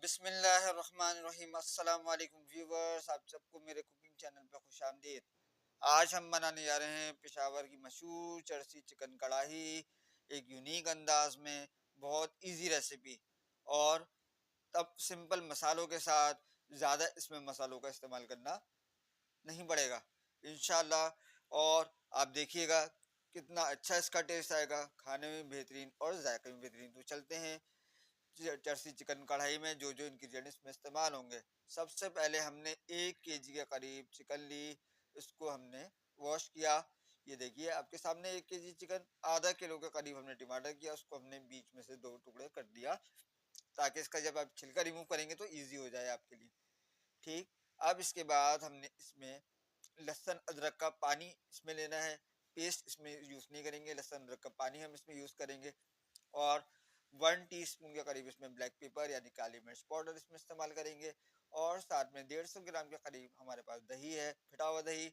बिस्मिल्लाहिर्रहमानिर्रहीम। अस्सलाम वालेकुम व्यूवर्स, आप सबको मेरे कुकिंग चैनल पर खुश आमदीद। आज हम बनाने जा रहे हैं पेशावर की मशहूर चरसी चिकन कढ़ाई, एक यूनिक अंदाज में, बहुत इजी रेसिपी और तब सिंपल मसालों के साथ। ज़्यादा इसमें मसालों का इस्तेमाल करना नहीं पड़ेगा इंशाल्लाह। और आप देखिएगा कितना अच्छा इसका टेस्ट आएगा, खाने में बेहतरीन और जायके में बेहतरीन। तो चलते हैं चरसी चिकन कढ़ाई में जो जो इंग्रेडिएंट्स में इस्तेमाल होंगे। सबसे पहले हमने 1 kg के करीब चिकन ली, इसको हमने वॉश किया। ये देखिए आपके सामने 1 kg चिकन, आधा किलो के करीब हमने टमाटर किया, उसको हमने बीच में से 2 टुकड़े कर दिया ताकि इसका जब आप छिलका रिमूव करेंगे तो इजी हो जाए आपके लिए। ठीक, अब इसके बाद हमने इसमें लहसुन अदरक का पानी इसमें लेना है। पेस्ट इसमें यूज़ नहीं करेंगे, लहसुन अदरक का पानी हम इसमें यूज़ करेंगे। और 1 टीस्पून के करीब इसमें ब्लैक पेपर यानी काली मिर्च पाउडर इसमें इस्तेमाल करेंगे। और साथ में 150 ग्राम के करीब हमारे पास दही है, फिटा हुआ दही।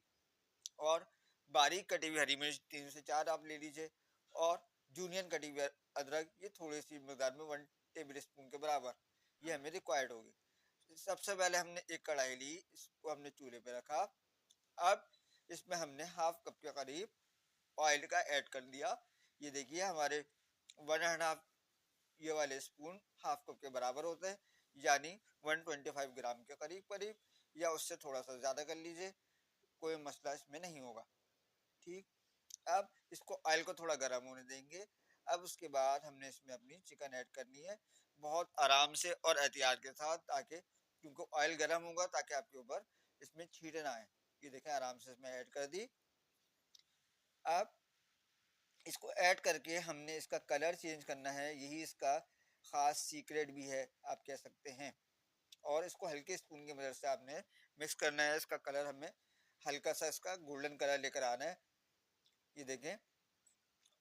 और बारीक कटी हुई हरी मिर्च 3 से 4 आप ले लीजिए। और जूनियन कटी हुई अदरक, ये थोड़ी सी मकदार में 1 टेबल स्पून के बराबर ये हमें रिक्वायर्ड होगी। सबसे पहले हमने एक कढ़ाई ली, इसको हमने चूल्हे पे रखा। अब इसमें हमने हाफ कप के करीब ऑयल का ऐड कर दिया। ये देखिए हमारे 1.5 ये वाले स्पून हाफ कप के बराबर होते हैं, यानी 125 ग्राम के करीब करीब, या उससे थोड़ा सा ज़्यादा कर लीजिए, कोई मसला इसमें नहीं होगा। ठीक, अब इसको ऑयल को थोड़ा गर्म होने देंगे। अब उसके बाद हमने इसमें अपनी चिकन ऐड करनी है, बहुत आराम से और एहतियात के साथ, ताकि क्योंकि ऑयल गर्म होगा ताकि आपके ऊपर इसमें छींटे ना आए। ये देखें आराम से इसमें ऐड कर दी। अब इसको ऐड करके हमने इसका कलर चेंज करना है, यही इसका ख़ास सीक्रेट भी है आप कह सकते हैं। और इसको हल्के स्पून की मदद से आपने मिक्स करना है। इसका कलर हमें हल्का सा इसका गोल्डन कलर लेकर आना है, ये देखें।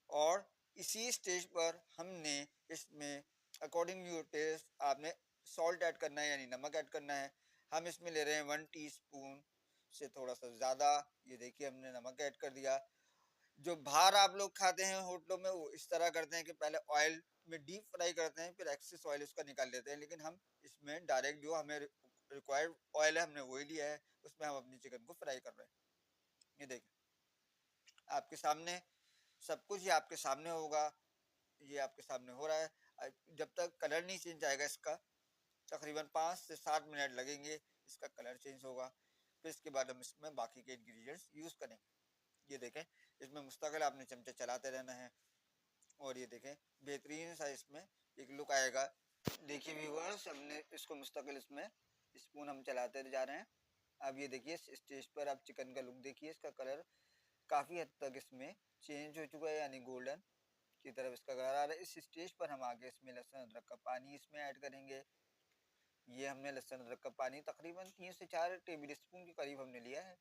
और इसी स्टेज पर हमने इसमें अकॉर्डिंग टू योर टेस्ट आपने सॉल्ट ऐड करना है यानी नमक ऐड करना है। हम इसमें ले रहे हैं 1 टीस्पून से थोड़ा सा ज़्यादा। ये देखिए हमने नमक ऐड कर दिया। जो बाहर आप लोग खाते हैं होटलों में, वो इस तरह करते हैं कि पहले ऑयल में डीप फ्राई करते हैं, फिर एक्सेस ऑयल उसका निकाल लेते हैं। लेकिन हम इसमें डायरेक्ट जो हमें रिक्वायर्ड ऑयल है हमने वही लिया है, उसमें हम अपनी चिकन को फ्राई कर रहे हैं। ये देखें आपके सामने सब कुछ, ये आपके सामने होगा, ये आपके सामने हो रहा है। जब तक कलर नहीं चेंज आएगा इसका, तकरीबन 5 से 7 मिनट लगेंगे, इसका कलर चेंज होगा। फिर इसके बाद हम इसमें बाकी के इंग्रेडिएंट्स यूज़ करेंगे। ये देखें इसमें मुस्तकिल आपने चमचा चलाते रहना है। और ये देखें बेहतरीन सा इसमें एक लुक आएगा। देखिए व्यूअर्स, हमने इसको मुस्तकिल इसमें स्पून हम चलाते जा रहे हैं। अब ये देखिए इस स्टेज पर आप चिकन का लुक देखिए, इसका कलर काफ़ी हद तक इसमें चेंज हो चुका है, यानी गोल्डन की तरफ इसका कलर आ रहा है। इस स्टेज पर हम आगे इसमें लहसुन अदरक का पानी इसमें ऐड करेंगे। ये हमने लहसुन अदरक का पानी तकरीबन 3 से 4 टेबल स्पून के करीब हमने लिया है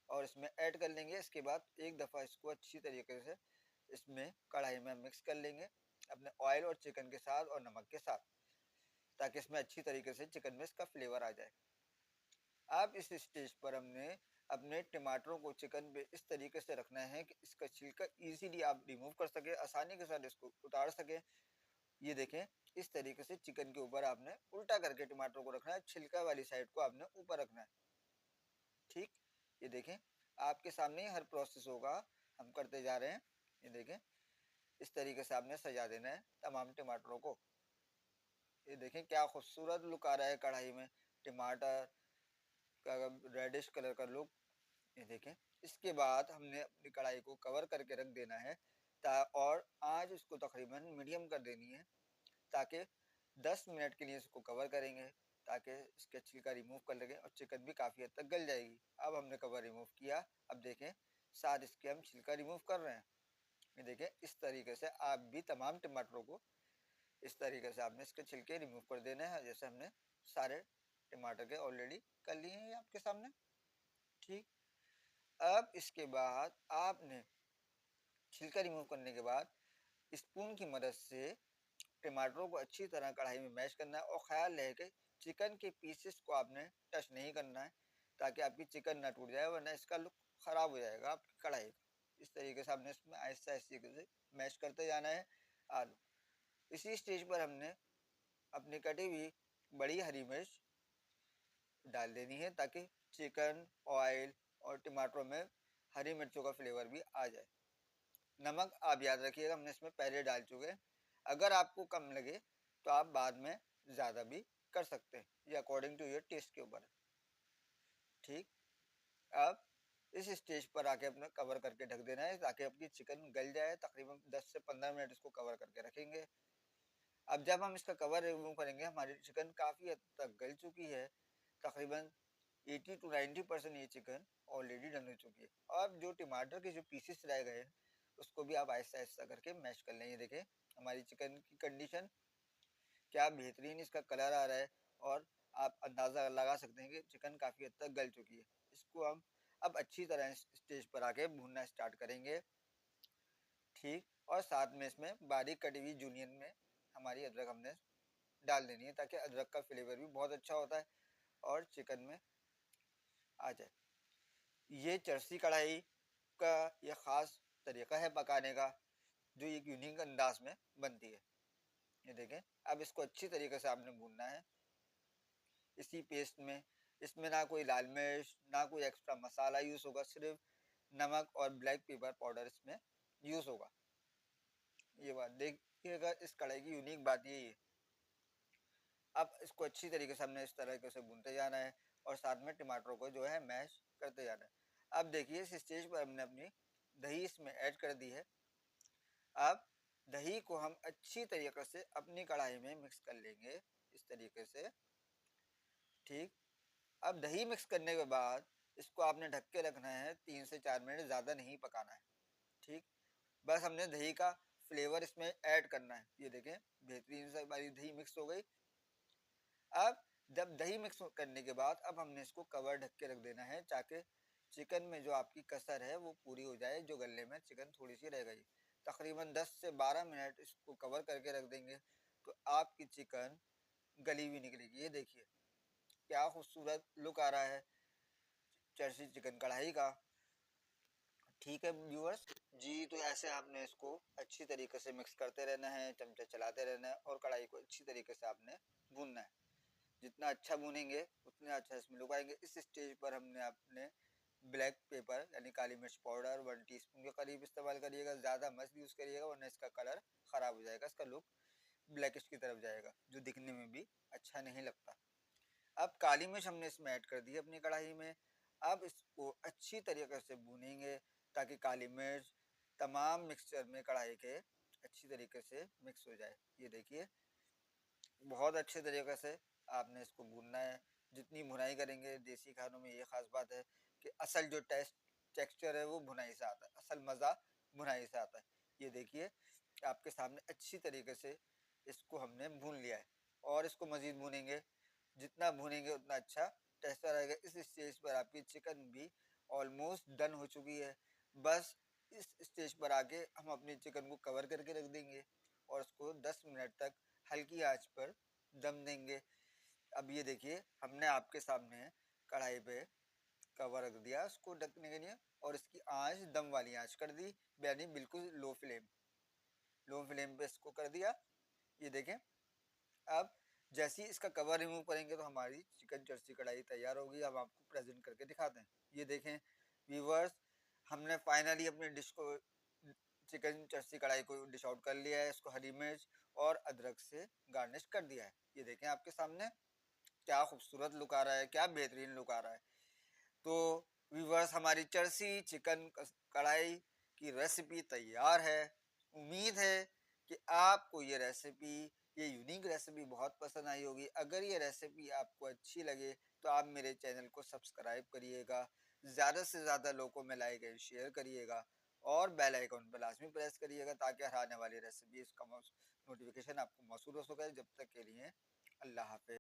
और इसमें ऐड कर लेंगे। इसके बाद एक दफ़ा इसको अच्छी तरीके से इसमें कढ़ाई में मिक्स कर लेंगे अपने ऑयल और चिकन के साथ और नमक के साथ, ताकि इसमें अच्छी तरीके से चिकन में इसका फ्लेवर आ जाए। अब इस स्टेज पर हमने अपने टमाटरों को चिकन पे इस तरीके से रखना है कि इसका छिलका इजीली आप रिमूव कर सके, आसानी के साथ इसको उतार सके। ये देखें इस तरीके से चिकन के ऊपर आपने उल्टा करके टमाटर को रखना है, छिलका वाली साइड को आपने ऊपर रखना है। ठीक, ये देखें आपके सामने ही हर प्रोसेस होगा, हम करते जा रहे हैं। ये देखें इस तरीके से आपने सजा देना है तमाम टमाटरों को। ये देखें क्या खूबसूरत लुक आ रहा है कढ़ाई में, टमाटर का रेडिश कलर का लुक। ये देखें इसके बाद हमने अपनी कढ़ाई को कवर करके रख देना है और आँच उसको तकरीबन मीडियम कर देनी है, ताकि 10 मिनट के लिए इसको कवर करेंगे ताकि इसके छिलका रिमूव कर लगे और चिकन भी काफ़ी हद तक गल जाएगी। अब हमने कवर रिमूव किया, अब देखें साथ इसके हम छिलका रिमूव कर रहे हैं। ये देखें इस तरीके से आप भी तमाम टमाटरों को इस तरीके से आपने इसके छिलके रिमूव कर देने हैं, जैसे हमने सारे टमाटर के ऑलरेडी कर लिए हैं आपके सामने। ठीक, अब इसके बाद आपने छिलका रिमूव करने के बाद स्पून की मदद से टमाटरों को अच्छी तरह कढ़ाई में मैश करना है और ख्याल रहे कि चिकन के पीसेस को आपने टच नहीं करना है, ताकि आपकी चिकन ना टूट जाए, वरना इसका लुक ख़राब हो जाएगा आपकी कढ़ाई का। इस तरीके से आपने इसमें आहिस्ता आहिस्ता से मैश करते जाना है आलू। इसी स्टेज पर हमने अपनी कटी हुई बड़ी हरी मिर्च डाल देनी है ताकि चिकन, ऑयल और टमाटरों में हरी मिर्चों का फ्लेवर भी आ जाए। नमक आप याद रखिएगा, हमने इसमें पहले डाल चुके हैं। अगर आपको कम लगे तो आप बाद में ज़्यादा भी कर सकते हैं, ये अकॉर्डिंग टू योर टेस्ट के ऊपर है। ठीक, अब इस स्टेज पर आके अपना कवर करके ढक देना है ताकि आपकी चिकन गल जाए। तकरीबन 10 से 15 मिनट इसको कवर करके रखेंगे। अब जब हम इसका कवर रिमूव करेंगे, हमारी चिकन काफ़ी हद तक गल चुकी है। तकरीबन 80 to 90% ये चिकन ऑलरेडी डन हो चुकी है। अब जो टमाटर के जो पीसेस रह गए उसको भी आप आहिस्ता आहिस्ता करके मैश कर लें। ये देखें हमारी चिकन की कंडीशन, क्या बेहतरीन इसका कलर आ रहा है और आप अंदाज़ा लगा सकते हैं कि चिकन काफ़ी हद तक गल चुकी है। इसको हम अब अच्छी तरह स्टेज पर आके भूनना स्टार्ट करेंगे। ठीक, और साथ में इसमें बारीक कटी हुई जूलियन में हमारी अदरक हमने डाल देनी है ताकि अदरक का फ्लेवर भी बहुत अच्छा होता है और चिकन में आ जाए। ये चरसी कढ़ाई का ये ख़ास तरीका है पकाने का, जो एक यूनिक अंदाज में बनती है। ये देखें, अब इसको अच्छी तरीके से आपने भूनना है इसी पेस्ट में। इसमें ना कोई लाल मिर्च ना कोई एक्स्ट्रा मसाला यूज़ होगा, सिर्फ नमक और ब्लैक पेपर पाउडर इसमें यूज़ होगा। ये बात देखिएगा, इस कढ़ाई की यूनिक बात यही है। अब इसको अच्छी तरीके से हमने इस तरीके से भूनते जाना है और साथ में टमाटरों को जो है मैश करते जाना है। अब देखिए इस स्टेज पर हमने अपनी दही इसमें ऐड कर दी है। अब दही को हम अच्छी तरीके से अपनी कढ़ाई में मिक्स कर लेंगे इस तरीके से। ठीक, अब दही मिक्स करने के बाद इसको आपने ढक के रखना है 3 से 4 मिनट, ज़्यादा नहीं पकाना है। ठीक, बस हमने दही का फ्लेवर इसमें ऐड करना है। ये देखें बेहतरीन से हमारी दही मिक्स हो गई। अब जब दही मिक्स करने के बाद अब हमने इसको कवर ढक के रख देना है ताकि चिकन में जो आपकी कसर है वो पूरी हो जाए, जो गलने में चिकन थोड़ी सी रह गई। तकरीबन 10 से 12 मिनट इसको कवर करके रख देंगे तो आपकी चिकन गली हुई निकलेगी। ये देखिए क्या खूबसूरत लुक आ रहा है चरसी चिकन कढ़ाई का। ठीक है व्यूअर्स जी, तो ऐसे आपने इसको अच्छी तरीके से मिक्स करते रहना है, चमचा चलाते रहना है और कढ़ाई को अच्छी तरीके से आपने भूनना है। जितना अच्छा भूनेंगे उतना अच्छा इसमें लुक आएंगे। इस स्टेज पर हमने अपने ब्लैक पेपर यानी काली मिर्च पाउडर 1 टीस्पून के करीब इस्तेमाल करिएगा, ज़्यादा मत यूज़ करिएगा वरना इसका कलर ख़राब हो जाएगा, इसका लुक ब्लैकिश की तरफ जाएगा जो दिखने में भी अच्छा नहीं लगता। अब काली मिर्च हमने इसमें ऐड कर दी है अपनी कढ़ाई में। अब इसको अच्छी तरीके से भूनेंगे ताकि काली मिर्च तमाम मिक्सचर में कढ़ाई के अच्छी तरीके से मिक्स हो जाए। ये देखिए बहुत अच्छे तरीके से आपने इसको भूनना है। जितनी भुनाई करेंगे, देसी खानों में ये ख़ास बात है कि असल जो टेक्सचर है वो भुनाई से आता है, असल मज़ा भुनाई से आता है। ये देखिए आपके सामने अच्छी तरीके से इसको हमने भून लिया है और इसको मज़ीद भूनेंगे। जितना भूनेंगे उतना अच्छा टेस्ट रहेगा। इस स्टेज पर आपकी चिकन भी ऑलमोस्ट डन हो चुकी है। बस इस स्टेज पर आके हम अपनी चिकन को कवर करके रख देंगे और उसको 10 मिनट तक हल्की आंच पर दम देंगे। अब ये देखिए हमने आपके सामने कढ़ाई पे कवर रख दिया उसको ढकने के लिए और इसकी आंच दम वाली आंच कर दी, यानी बिल्कुल लो फ्लेम पे इसको कर दिया। ये देखें अब जैसे ही इसका कवर रिमूव करेंगे तो हमारी चिकन चरसी कढ़ाई तैयार होगी। अब आपको प्रेजेंट करके दिखाते हैं। ये देखें व्यूवर्स, हमने फाइनली अपनी डिश को, चिकन चरसी कढ़ाई को डिश आउट कर लिया है। इसको हरी मिर्च और अदरक से गार्निश कर दिया है। ये देखें आपके सामने क्या खूबसूरत लुक आ रहा है, क्या बेहतरीन लुक आ रहा है। तो व्यूवर्स हमारी चरसी चिकन कढ़ाई की रेसिपी तैयार है। उम्मीद है कि आपको ये रेसिपी, ये यूनिक रेसिपी बहुत पसंद आई होगी। अगर ये रेसिपी आपको अच्छी लगे तो आप मेरे चैनल को सब्सक्राइब करिएगा, ज़्यादा से ज़्यादा लोगों में लाइक एंड शेयर करिएगा और बेल आइकन पर लाजमी प्रेस करिएगा ताकि हर आने वाली रेसिपी का नोटिफिकेशन आपको मौसूल हो सके। जब तक के लिए अल्लाह हाफ़िज़।